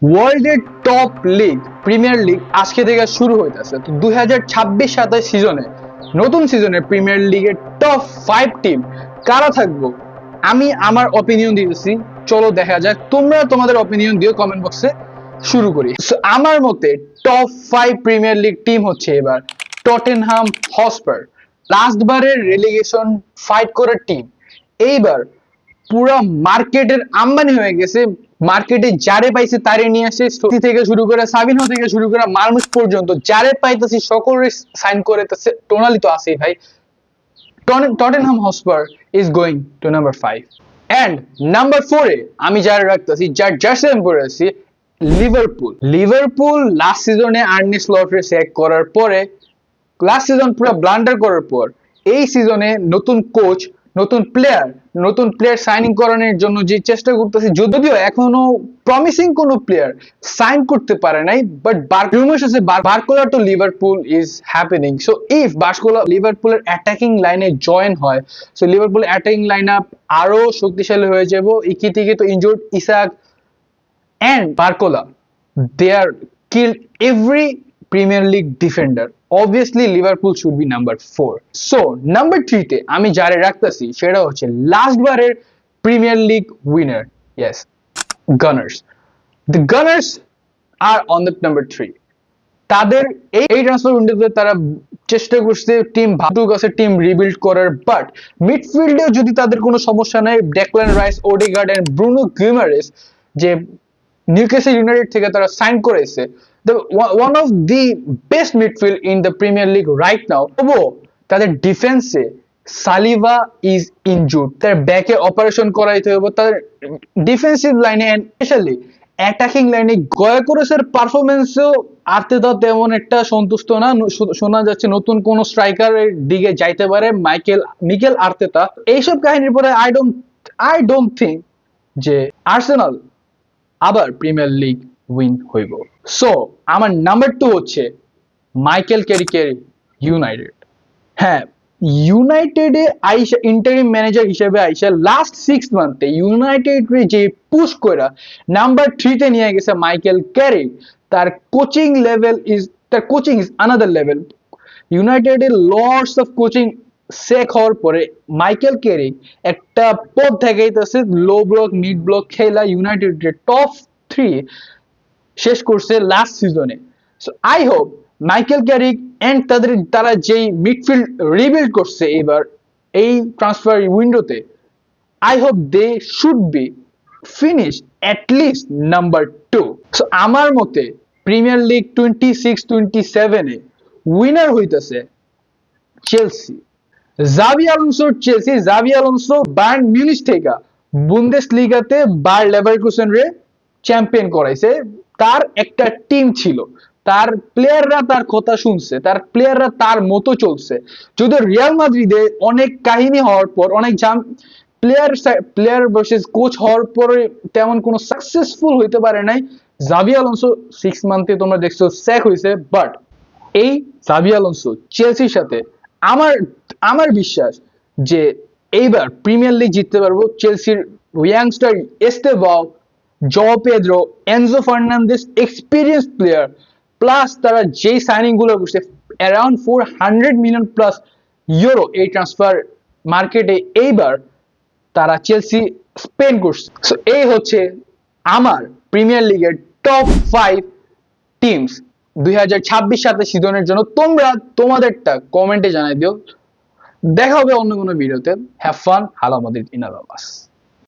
ওয়ার্ল্ডের top league premier league আজকে থেকে শুরু হইতেছে। তো 2026-27 সিজনে নতুন সিজনে প্রিমিয়ার লিগের টপ 5 টিম কারা থাকবো আমি আমার অপিনিয়ন দিতেছি। চলো দেখা যাক, তোমরা তোমাদের অপিনিয়ন দিও কমেন্ট বক্সে। শুরু করি। আমার মতে টপ 5 প্রিমিয়ার লিগ টিম হচ্ছে এবার টটেনহাম হটস্পার, লাস্ট বারের রেলিগেশন ফাইট করার টিম। এইবার পুরো মার্কেটের আম্বানি হয়ে গেছে, মার্কেটে যারে পাইছে তারে নিয়ে আসে, সত্যি থেকে শুরু করে সাবিনহো থেকে শুরু করে মার্মুস পর্যন্ত যারে পাইতেছি সকলে সাইন করেতেছে। টোনালি তো আছেই ভাই। Tottenham Hotspur is going to number 5 and number 4 এ আমি যারা রাখতেছি, যার জার্সি আমি পরে আছি, লিভারপুল লাস্ট সিজনে আর্নে স্লটে সেক করার পরে, লাস্ট সিজন পুরো ব্লান্ডার করার পর এই সিজনে নতুন কোচ, নতুন প্লেয়ার সাইনিং করানোর জন্য যে চেষ্টা করতেছে, যদিও এখনো প্রমিসিং কোনো প্লেয়ার সাইন করতে পারে নাই, বাট রুমার্স আছে Barcola to Liverpool is happening. So if Barcola লিভারপুলের অ্যাটাকিং লাইনে জয়েন হয়, সো লিভারপুলের অ্যাটাকিং লাইন আপ আরো শক্তিশালী হয়ে যাব। ইকি থেকে তো injured Isak and Barcola, they are killed every Premier League defender. Obviously Liverpool should be number 4. So number 3 তে আমি যারে রাখতেছি সেটা হচ্ছে লাস্ট বারের premier league winner, yes, Gunners. The Gunners are on the number 3. তাদের এই ট্রান্সফার উইন্ডোতে তারা চেষ্টা করছে টিম রিবিল্ড করার, বাট মিডফিল্ডে যদি তাদের কোনো সমস্যা নাই, Declan Rice, Odegaard and Bruno Guimaraes যে নিউক্যাসল ইউনাইটেড থেকে তারা সাইন করেছে, one of the best midfield in the Premier League right now. তবুও তাদের ডিফেন্সে সালিভা ইজ ইনজুর্ড, তার ব্যাকে অপারেশন করাইতে হবে। তাদের ডিফেন্সিভ লাইনে এন্ড স্পেশালি অ্যাটাকিং লাইনে গয়াকোরেসের পারফরমেন্সেও আর্তেতা তেমন একটা সন্তুষ্ট না। শোনা যাচ্ছে নতুন কোন স্ট্রাইকারের দিকে যাইতে পারে মিকেল আর্তেতা। এইসব কাহিনীর পরে আই ডোন্ট থিঙ্ক যে আর্সেনাল আবার প্রিমিয়ার লিগ উইন হইব। সো আমার নাম্বার 2 হচ্ছে মাইকেল ক্যারিকের ইউনাইটেড। হ্যাঁ, ইউনাইটেডে আইসা ইন্টারিম ম্যানেজার হিসেবে আইসা লাস্ট 6 মান্থে ইউনাইটেড যে পুশ কইরা নাম্বার 3 তে নিয়ে গেছে মাইকেল ক্যারিক। তার কোচিং ইজ আনাদার লেভেল। ইউনাইটেডের লর্ডস অফ কোচিং শেখ হওয়ার পরে মাইকেল ক্যারিক একটা পথ দেখাইতেছে, লো ব্লক মিড ব্লক খেলা ইউনাইটেডের টপ 3 শেষ করছে লাস্ট সিজনে। So I hope Michael Carrick and তারা যেই মিডফিল্ড রিবিল্ড করছে এবার এই ট্রান্সফার উইন্ডোতে, I hope they should be finish at least number 2। So আমার মতে প্রিমিয়ার লিগ 26-27 এ উইনার হইতেছে চেলসি। জাভি আলোনসো বায়ার্ন মিউনিখ থেকে বুন্দেসলিগাতে বায়ার লেভারকুসেন রে চ্যাম্পিয়ন করাইছে। তার একটা টিম ছিল, তার প্লেয়াররা তার কথা শুনছে, তার প্লেয়াররা তার মতো চলছে। যদিও রিয়াল মাদ্রিদে অনেক কাহিনী হওয়ার পর, অনেক প্লেয়ার ভার্সেস কোচ হওয়ার পরে তেমন কোনো সাকসেসফুল হইতে পারে নাই। জাভি আলোনসো 6 মান্থে তোমরা দেখছো স্যাক হয়েছে, বাট এই জাভি আলোনসো চেলসির সাথে আমার বিশ্বাস যে এইবার প্রিমিয়ার লিগ জিততে পারবো। চেলসির youngster Estevao, Joao Pedro, Enzo Fernandez experience player, plus তারা যেই সাইনিং গুলো করছে অ্যারাউন্ড 400 মিলিয়ন প্লাস ইউরো এই ট্রান্সফার মার্কেটে এইবার তারা চেলসি স্পেন্ড করছে। সো এই হচ্ছে আমার প্রিমিয়ার লিগের টপ 5 টিমস 2026-27 সিজনের জন্য। তোমরা তোমাদেরটা কমেন্টে জানাই দিও। দেখা হবে অন্য কোনো ভিডিওতে। Have fun. হালো মাদ্রিদ ইন আলাবাস।